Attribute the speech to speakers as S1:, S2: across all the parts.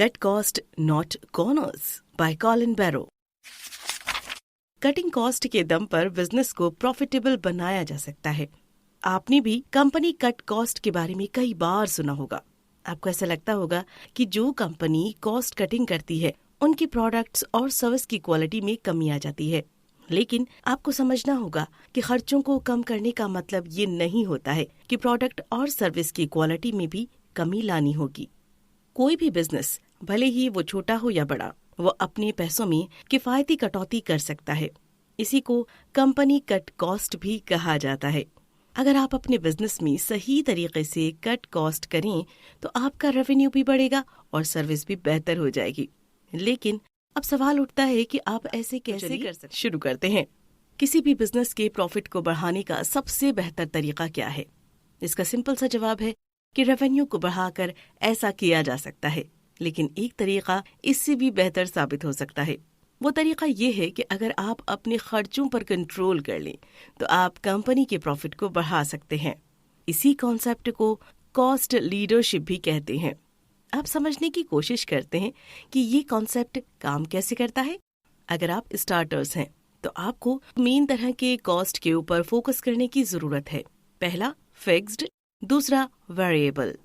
S1: Cut cost not corners by Colin Barrow. Cutting cost के दम पर बिजनेस को प्रॉफिटेबल बनाया जा सकता है। आपने भी कंपनी कट कॉस्ट के बारे में कई बार सुना होगा। आपको ऐसा लगता होगा कि जो कंपनी कॉस्ट कटिंग करती है उनकी प्रोडक्ट्स और सर्विस की क्वालिटी में कमी आ जाती है। लेकिन आपको समझना होगा कि खर्चों को कम करने का मतलब ये नहीं होता है कि प्रोडक्ट और सर्विस की क्वालिटी में भी कमी लानी होगी। कोई भी बिजनेस, भले ही वो छोटा हो या बड़ा, वो अपने पैसों में किफायती कटौती कर सकता है। इसी को कंपनी कट कॉस्ट भी कहा जाता है। अगर आप अपने बिजनेस में सही तरीके से कट कॉस्ट करें तो आपका रेवेन्यू भी बढ़ेगा और सर्विस भी बेहतर हो जाएगी। लेकिन अब सवाल उठता है कि आप ऐसे कैसे कर सकते हैं। शुरू करते हैं। किसी भी बिजनेस के प्रॉफिट को बढ़ाने का सबसे बेहतर तरीका क्या है? इसका सिंपल सा जवाब है कि रेवेन्यू को बढ़ाकर ऐसा किया जा सकता है। लेकिन एक तरीका इससे भी बेहतर साबित हो सकता है। वो तरीका ये है कि अगर आप अपने खर्चों पर कंट्रोल कर लें तो आप कंपनी के प्रॉफिट को बढ़ा सकते हैं। इसी कॉन्सेप्ट को कॉस्ट लीडरशिप भी कहते हैं। आप समझने की कोशिश करते हैं कि ये कॉन्सेप्ट काम कैसे करता है। अगर आप स्टार्टर्स हैं तो आपको मेन तरह के कॉस्ट के ऊपर फोकस करने की जरूरत है। पहला फिक्स्ड, दूसरा variable.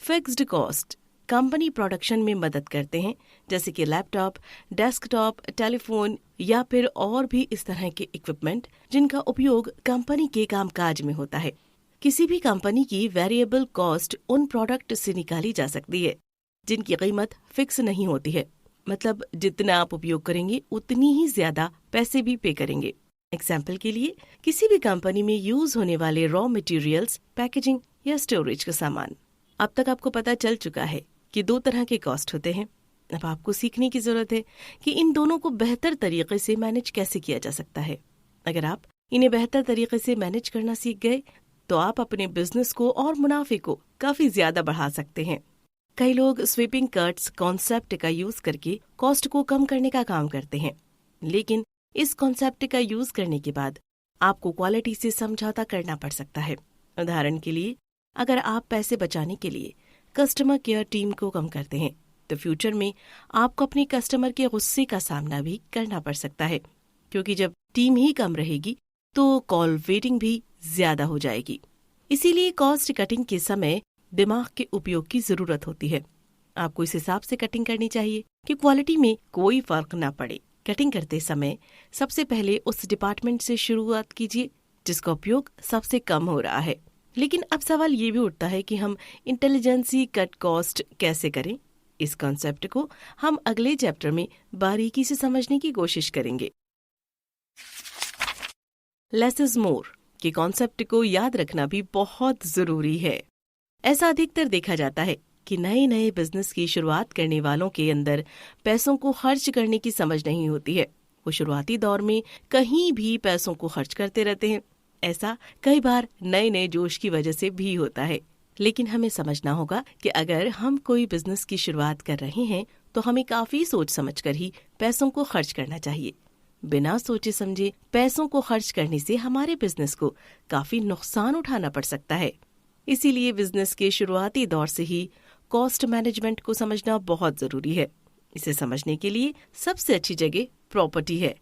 S1: Fixed cost company production में मदद करते हैं, जैसे कि लैपटॉप, डेस्कटॉप, टेलीफोन या फिर और भी इस तरह के इक्विपमेंट जिनका उपयोग कंपनी के कामकाज में होता है। किसी भी कंपनी की वेरिएबल कॉस्ट उन प्रोडक्ट से निकाली जा सकती है जिनकी कीमत फिक्स नहीं होती है। मतलब जितना आप उपयोग करेंगे उतनी ही ज्यादा पैसे भी पे करेंगे। एग्जाम्पल के लिए, किसी भी कंपनी में यूज होने वाले रॉ मटेरियल्स, पैकेजिंग या स्टोरेज का सामान। अब तक आपको पता चल चुका है कि दो तरह के कॉस्ट होते हैं। अब आपको सीखने की जरूरत है कि इन दोनों को बेहतर तरीके से मैनेज कैसे किया जा सकता है। अगर आप इन्हें बेहतर तरीके से मैनेज करना सीख गए तो आप अपने बिजनेस को और मुनाफे को काफी ज्यादा बढ़ा सकते हैं। कई लोग स्वीपिंग कट्स कॉन्सेप्ट का यूज करके कॉस्ट को कम करने का काम करते हैं। लेकिन इस कॉन्सेप्ट का यूज करने के बाद आपको क्वालिटी से समझौता करना पड़ सकता है। उदाहरण के लिए, अगर आप पैसे बचाने के लिए कस्टमर केयर टीम को कम करते हैं तो फ्यूचर में आपको अपने कस्टमर के गुस्से का सामना भी करना पड़ सकता है, क्योंकि जब टीम ही कम रहेगी तो कॉल वेटिंग भी ज्यादा हो जाएगी। इसीलिए कॉस्ट कटिंग के समय दिमाग के उपयोग की जरूरत होती है। आपको इस हिसाब से कटिंग करनी चाहिए कि क्वालिटी में कोई फर्क ना पड़े। कटिंग करते समय सबसे पहले उस डिपार्टमेंट से शुरुआत कीजिए जिसका उपयोग सबसे कम हो रहा है। लेकिन अब सवाल ये भी उठता है कि हम इंटेलिजेंसी कट कॉस्ट कैसे करें। इस कॉन्सेप्ट को हम अगले चैप्टर में बारीकी से समझने की कोशिश करेंगे। लेस इज मोर के कॉन्सेप्ट को याद रखना भी बहुत जरूरी है। ऐसा अधिकतर देखा जाता है कि नए नए बिजनेस की शुरुआत करने वालों के अंदर पैसों को खर्च करने की समझ नहीं होती है। वो शुरुआती दौर में कहीं भी पैसों को खर्च करते रहते हैं। ऐसा कई बार नए नए जोश की वजह से भी होता है। लेकिन हमें समझना होगा कि अगर हम कोई बिजनेस की शुरुआत कर रहे हैं तो हमें काफी सोच समझकर ही पैसों को खर्च करना चाहिए। बिना सोचे समझे पैसों को खर्च करने से हमारे बिजनेस को काफी नुकसान उठाना पड़ सकता है। इसीलिए बिजनेस के शुरुआती दौर से ही कॉस्ट मैनेजमेंट को समझना बहुत जरूरी है। इसे समझने के लिए सबसे अच्छी जगह प्रॉपर्टी है।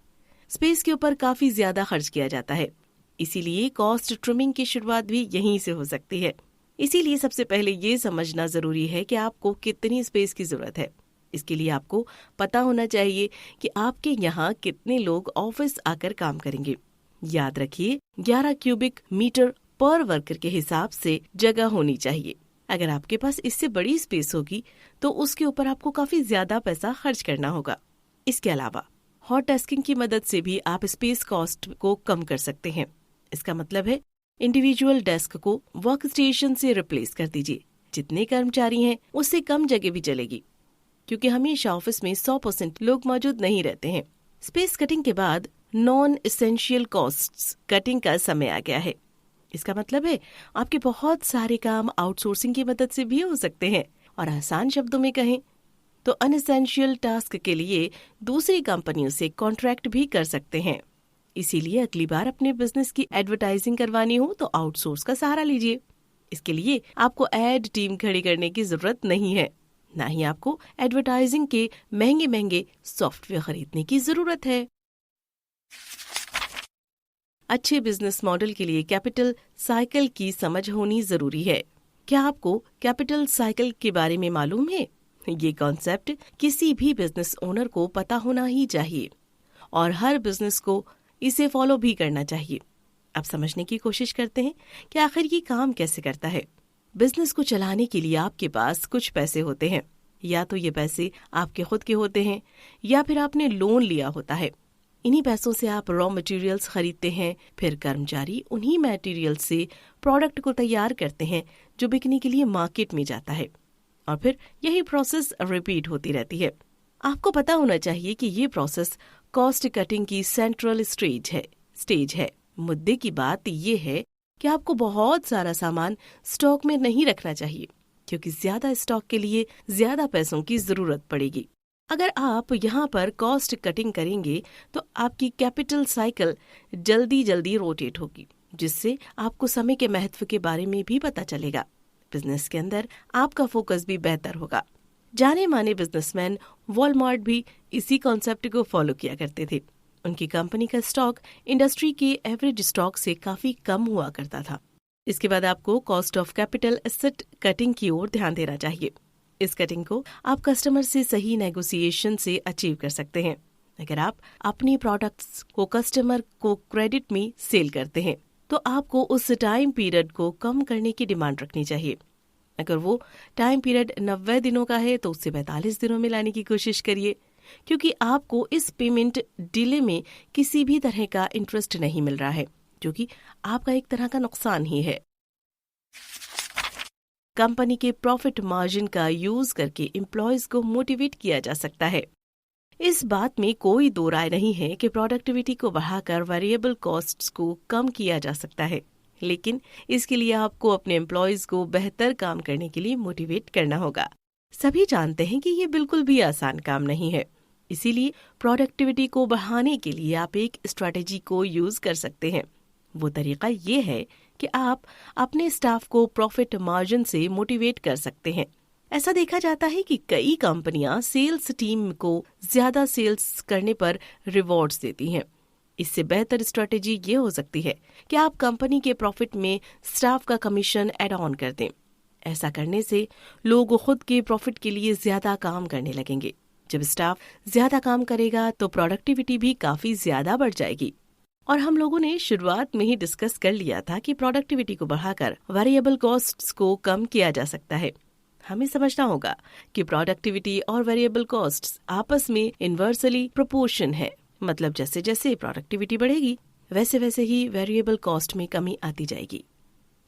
S1: स्पेस के ऊपर काफी ज्यादा खर्च किया जाता है, इसीलिए कॉस्ट ट्रिमिंग की शुरुआत भी यहीं से हो सकती है। इसीलिए सबसे पहले ये समझना जरूरी है कि आपको कितनी स्पेस की जरूरत है। इसके लिए आपको पता होना चाहिए कि आपके यहाँ कितने लोग ऑफिस आकर काम करेंगे। याद रखिए, 11 क्यूबिक मीटर पर वर्कर के हिसाब से जगह होनी चाहिए। अगर आपके पास इससे बड़ी स्पेस होगी तो उसके ऊपर आपको काफी ज्यादा पैसा खर्च करना होगा। इसके अलावा हॉट डेस्किंग की मदद से भी आप स्पेस कॉस्ट को कम कर सकते हैं। इसका मतलब है इंडिविजुअल डेस्क को वर्क स्टेशन से रिप्लेस कर दीजिए। जितने कर्मचारी हैं उससे कम जगह भी चलेगी, क्योंकि हमेशा ऑफिस में 100% लोग मौजूद नहीं रहते हैं। स्पेस कटिंग के बाद नॉन एसेंशियल कॉस्ट्स कटिंग का समय आ गया है। इसका मतलब है आपके बहुत सारे काम आउटसोर्सिंग की मदद से भी हो सकते हैं, और आसान शब्दों में कहें तो अनएसेंशियल टास्क के लिए दूसरी कंपनियों से कॉन्ट्रैक्ट भी कर सकते हैं। इसीलिए अगली बार अपने बिजनेस की एडवर्टाइजिंग करवानी हो तो आउटसोर्स का सहारा लीजिए। इसके लिए आपको एड टीम खड़ी करने की जरूरत नहीं है। ना ही आपको एडवर्टाइजिंग के महंगे महंगे सॉफ्टवेयर खरीदने की जरूरत है। अच्छे बिजनेस मॉडल के लिए कैपिटल साइकिल की समझ होनी जरूरी है। क्या आपको कैपिटल साइकिल के बारे में मालूम है? ये कॉन्सेप्ट किसी भी बिजनेस ओनर को पता होना ही चाहिए और हर बिजनेस को इसे फॉलो भी करना चाहिए। अब समझने की कोशिश करते हैं कि आखिर ये काम कैसे करता है। बिजनेस को चलाने के लिए आपके पास कुछ पैसे होते हैं, या तो ये पैसे आपके खुद के होते हैं या फिर आपने लोन लिया होता है। इन्हीं पैसों से आप रॉ मटेरियल्स खरीदते हैं, फिर कर्मचारी उन्हीं मटेरियल से प्रोडक्ट को तैयार करते हैं जो बिकने के लिए मार्केट में जाता है, और फिर यही प्रोसेस रिपीट होती रहती है। आपको पता होना चाहिए कि ये प्रोसेस कॉस्ट कटिंग की सेंट्रल स्टेज है। मुद्दे की बात ये है कि आपको बहुत सारा सामान स्टॉक में नहीं रखना चाहिए, क्योंकि ज्यादा स्टॉक के लिए ज्यादा पैसों की जरूरत पड़ेगी। अगर आप यहाँ पर कॉस्ट कटिंग करेंगे तो आपकी कैपिटल साइकिल जल्दी जल्दी रोटेट होगी, जिससे आपको समय के महत्व के बारे में भी पता चलेगा। बिजनेस के अंदर आपका फोकस भी बेहतर होगा। जाने माने बिजनेसमैन वॉलमार्ट भी इसी कॉन्सेप्ट को फॉलो किया करते थे। उनकी कंपनी का स्टॉक इंडस्ट्री के एवरेज स्टॉक से काफी कम हुआ करता था। इसके बाद आपको cost of capital asset cutting की ओर ध्यान देना चाहिए। इस कटिंग को आप कस्टमर से सही नेगोशिएशन से अचीव कर सकते हैं। अगर आप अपने प्रोडक्ट्स को कस्टमर को क्रेडिट में सेल करते हैं तो आपको उस टाइम पीरियड को कम करने की डिमांड रखनी चाहिए। अगर वो टाइम पीरियड 90 दिनों का है तो उसे 45 दिनों में लाने की कोशिश करिए, क्योंकि आपको इस पेमेंट डिले में किसी भी तरह का इंटरेस्ट नहीं मिल रहा है, जो कि आपका एक तरह का नुकसान ही है। कंपनी के प्रॉफिट मार्जिन का यूज करके एम्प्लॉयज को मोटिवेट किया जा सकता है। इस बात में कोई दो राय नहीं है कि प्रोडक्टिविटी को बढ़ाकर वेरिएबल कॉस्ट्स को कम किया जा सकता है, लेकिन इसके लिए आपको अपने एम्प्लॉयज को बेहतर काम करने के लिए मोटिवेट करना होगा। सभी जानते हैं कि ये बिल्कुल भी आसान काम नहीं है, इसीलिए प्रोडक्टिविटी को बढ़ाने के लिए आप एक स्ट्रैटेजी को यूज कर सकते हैं। वो तरीका ये है कि आप अपने स्टाफ को प्रॉफिट मार्जिन से मोटिवेट कर सकते हैं। ऐसा देखा जाता है कि कई कंपनियां सेल्स टीम को ज्यादा सेल्स करने पर रिवॉर्ड्स देती हैं। इससे बेहतर स्ट्रैटेजी ये हो सकती है कि आप कंपनी के प्रॉफिट में स्टाफ का कमीशन ऐड ऑन कर दें। ऐसा करने से लोग खुद के प्रॉफिट के लिए ज्यादा काम करने लगेंगे। जब स्टाफ ज्यादा काम करेगा तो प्रोडक्टिविटी भी काफी ज्यादा बढ़ जाएगी। और हम लोगों ने शुरुआत में ही डिस्कस कर लिया था कि प्रोडक्टिविटी को बढ़ाकर वेरिएबल कॉस्ट्स को कम किया जा सकता है। हमें समझना होगा कि प्रोडक्टिविटी और वेरिएबल कॉस्ट्स आपस में इनवर्सली प्रोपोर्शन है। मतलब जैसे जैसे प्रोडक्टिविटी बढ़ेगी वैसे वैसे ही वेरिएबल कॉस्ट में कमी आती जाएगी।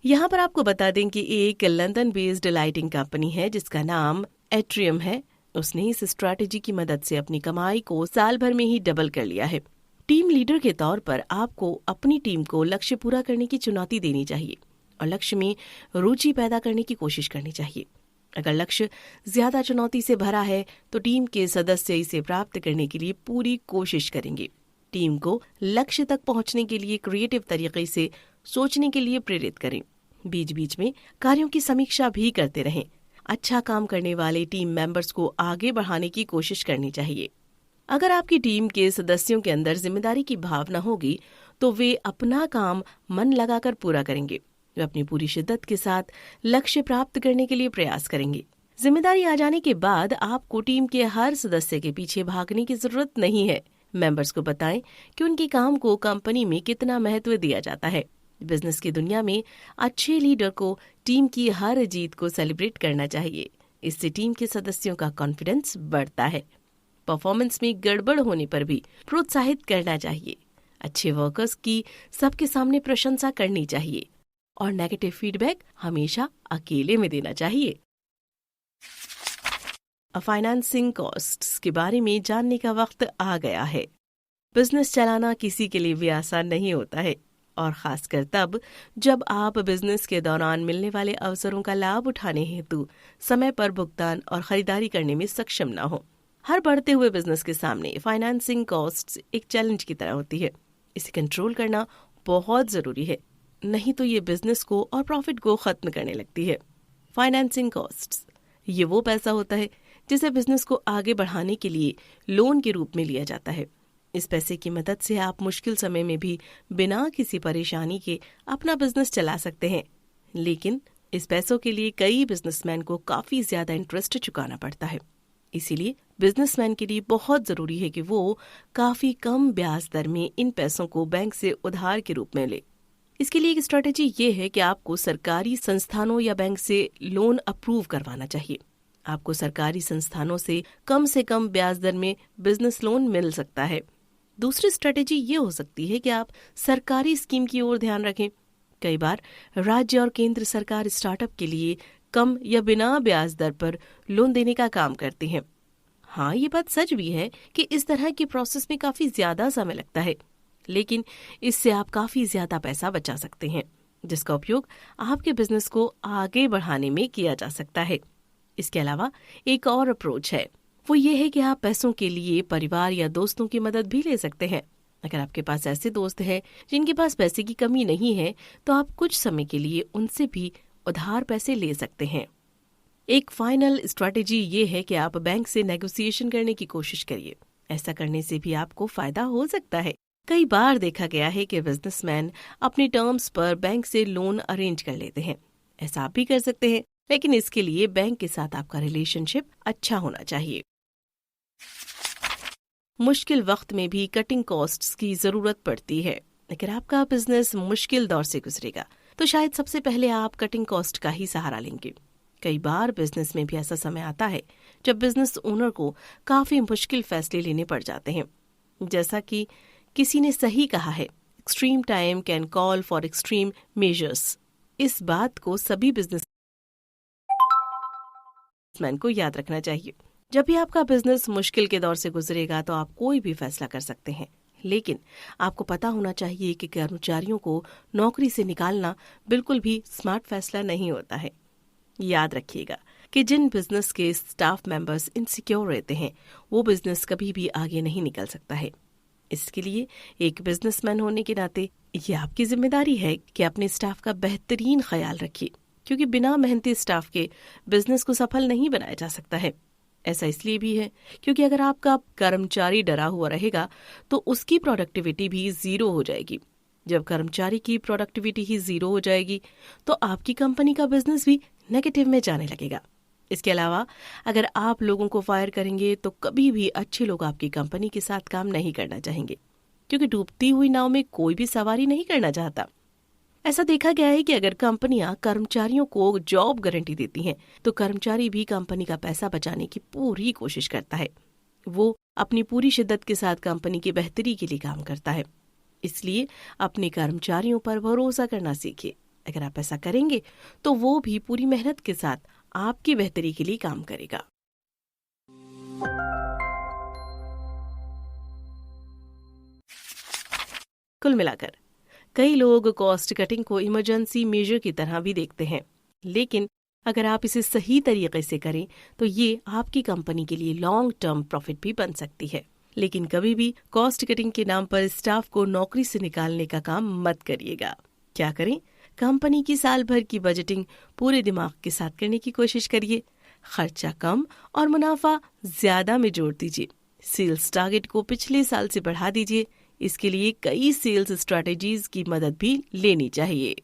S1: यहाँ पर आपको बता दें कि एक लंदन बेस्ड लाइटिंग कंपनी है जिसका नाम एट्रियम है। उसने इस स्ट्रैटेजी की मदद से अपनी कमाई को साल भर में ही डबल कर लिया है। टीम लीडर के तौर पर आपको अपनी टीम को लक्ष्य पूरा करने की चुनौती देनी चाहिए और लक्ष्य में रुचि पैदा करने की कोशिश करनी चाहिए। अगर लक्ष्य ज्यादा चुनौती से भरा है तो टीम के सदस्य इसे प्राप्त करने के लिए पूरी कोशिश करेंगे। टीम को लक्ष्य तक पहुंचने के लिए क्रिएटिव तरीके से सोचने के लिए प्रेरित करें। बीच बीच में कार्यों की समीक्षा भी करते रहें। अच्छा काम करने वाले टीम मेंबर्स को आगे बढ़ाने की कोशिश करनी चाहिए। अगर आपकी टीम के सदस्यों के अंदर जिम्मेदारी की भावना होगी तो वे अपना काम मन लगाकर पूरा करेंगे। वे अपनी पूरी शिद्दत के साथ लक्ष्य प्राप्त करने के लिए प्रयास करेंगे। जिम्मेदारी आ जाने के बाद आपको टीम के हर सदस्य के पीछे भागने की जरूरत नहीं है। मेंबर्स को बताएं कि उनके काम को कंपनी में कितना महत्व दिया जाता है। बिजनेस की दुनिया में अच्छे लीडर को टीम की हर जीत को सेलिब्रेट करना चाहिए। इससे टीम के सदस्यों का कॉन्फिडेंस बढ़ता है। परफॉर्मेंस में गड़बड़ होने पर भी प्रोत्साहित करना चाहिए। अच्छे वर्कर्स की सबके सामने प्रशंसा करनी चाहिए और नेगेटिव फीडबैक हमेशा अकेले में देना चाहिए। फाइनेंसिंग कॉस्ट्स के बारे में जानने का वक्त आ गया है। बिजनेस चलाना किसी के लिए भी आसान नहीं होता है, और खासकर तब जब आप बिजनेस के दौरान मिलने वाले अवसरों का लाभ उठाने हेतु समय पर भुगतान और खरीदारी करने में सक्षम न हो। हर बढ़ते हुए बिजनेस के सामने फाइनेंसिंग कॉस्ट्स एक चैलेंज की तरह होती है। इसे कंट्रोल करना बहुत जरूरी है, नहीं तो ये बिजनेस को और प्रॉफिट को खत्म करने लगती है। फाइनेंसिंग कॉस्ट्स ये वो पैसा होता है जिसे बिजनेस को आगे बढ़ाने के लिए लोन के रूप में लिया जाता है। इस पैसे की मदद से आप मुश्किल समय में भी बिना किसी परेशानी के अपना बिजनेस चला सकते हैं। लेकिन इस पैसों के लिए कई बिजनेसमैन को काफी ज्यादा इंटरेस्ट चुकाना पड़ता है। इसीलिए बिजनेसमैन के लिए बहुत जरूरी है कि वो काफी कम ब्याज दर में इन पैसों को बैंक से उधार के रूप में ले। इसके लिए एक स्ट्रेटेजी ये है कि आपको सरकारी संस्थानों या बैंक से लोन अप्रूव करवाना चाहिए। आपको सरकारी संस्थानों से कम ब्याज दर में बिजनेस लोन मिल सकता है। दूसरी स्ट्रेटेजी ये हो सकती है कि आप सरकारी स्कीम की ओर ध्यान रखें। कई बार राज्य और केंद्र सरकार स्टार्टअप के लिए कम या बिना ब्याज दर पर लोन देने का काम करती हैं। हाँ, ये बात सच भी है कि इस तरह की प्रोसेस में काफी ज्यादा समय लगता है, लेकिन इससे आप काफी ज्यादा पैसा बचा सकते हैं, जिसका उपयोग आपके बिजनेस को आगे बढ़ाने में किया जा सकता है। इसके अलावा एक और अप्रोच है, वो ये है कि आप पैसों के लिए परिवार या दोस्तों की मदद भी ले सकते हैं। अगर आपके पास ऐसे दोस्त हैं जिनके पास पैसे की कमी नहीं है, तो आप कुछ समय के लिए उनसे भी उधार पैसे ले सकते हैं। एक फाइनल स्ट्रैटेजी ये है कि आप बैंक से नेगोशिएशन करने की कोशिश करिए। ऐसा करने से भी आपको फायदा हो सकता है। कई बार देखा गया है कि बिजनेसमैन अपनी टर्म्स पर बैंक से लोन अरेंज कर लेते हैं। ऐसा आप भी कर सकते हैं, लेकिन इसके लिए बैंक के साथ आपका रिलेशनशिप अच्छा होना चाहिए। मुश्किल वक्त में भी कटिंग कॉस्ट्स की जरूरत पड़ती है। अगर आपका बिजनेस मुश्किल दौर से गुजरेगा तो शायद सबसे पहले आप कटिंग कॉस्ट का ही सहारा लेंगे। कई बार बिजनेस में भी ऐसा समय आता है जब बिजनेस ओनर को काफी मुश्किल फैसले लेने पड़ जाते हैं। जैसा कि किसी ने सही कहा है, extreme time can call for extreme measures. इस बात को सभी बिजनेसमैन को याद रखना चाहिए। जब भी आपका बिजनेस मुश्किल के दौर से गुजरेगा तो आप कोई भी फैसला कर सकते हैं, लेकिन आपको पता होना चाहिए कि कर्मचारियों को नौकरी से निकालना बिल्कुल भी स्मार्ट फैसला नहीं होता है। याद रखिएगा कि जिन बिजनेस के स्टाफ मेंबर्स इनसिक्योर रहते हैं, वो बिजनेस कभी भी आगे नहीं निकल सकता है। इसके लिए एक बिजनेसमैन होने के नाते ये आपकी जिम्मेदारी है कि अपने स्टाफ का बेहतरीन ख्याल रखिए, क्योंकि बिना मेहनती स्टाफ के बिजनेस को सफल नहीं बनाया जा सकता है। ऐसा इसलिए भी है क्योंकि अगर आपका कर्मचारी डरा हुआ रहेगा तो उसकी प्रोडक्टिविटी भी जीरो हो जाएगी। जब कर्मचारी की प्रोडक्टिविटी ही जीरो हो जाएगी तो आपकी कंपनी का बिजनेस भी नेगेटिव में जाने लगेगा। इसके अलावा अगर आप लोगों को फायर करेंगे तो कभी भी अच्छे लोग आपकी कंपनी के साथ काम नहीं करना चाहेंगे, क्योंकि डूबती हुई नाव में कोई भी सवारी नहीं करना चाहता। ऐसा देखा गया है कि अगर कंपनियां कर्मचारियों को जॉब गारंटी देती हैं तो कर्मचारी भी कंपनी का पैसा बचाने की पूरी कोशिश करता है। वो अपनी पूरी शिद्दत के साथ कंपनी की बेहतरी के लिए काम करता है। इसलिए अपने कर्मचारियों पर भरोसा करना सीखिए। अगर आप ऐसा करेंगे तो वो भी पूरी मेहनत के साथ आपकी बेहतरी के लिए काम करेगा। कुल मिलाकर कई लोग कॉस्ट कटिंग को इमरजेंसी मेजर की तरह भी देखते हैं, लेकिन अगर आप इसे सही तरीके से करें तो ये आपकी कंपनी के लिए लॉन्ग टर्म प्रॉफिट भी बन सकती है। लेकिन कभी भी कॉस्ट कटिंग के नाम पर स्टाफ को नौकरी से निकालने का काम मत करिएगा। क्या करें? कंपनी की साल भर की बजटिंग पूरे दिमाग के साथ करने की कोशिश करिए। खर्चा कम और मुनाफा ज्यादा में जोड़ दीजिए। सेल्स टारगेट को पिछले साल से बढ़ा दीजिए। इसके लिए कई सेल्स स्ट्रैटेजीज की मदद भी लेनी चाहिए।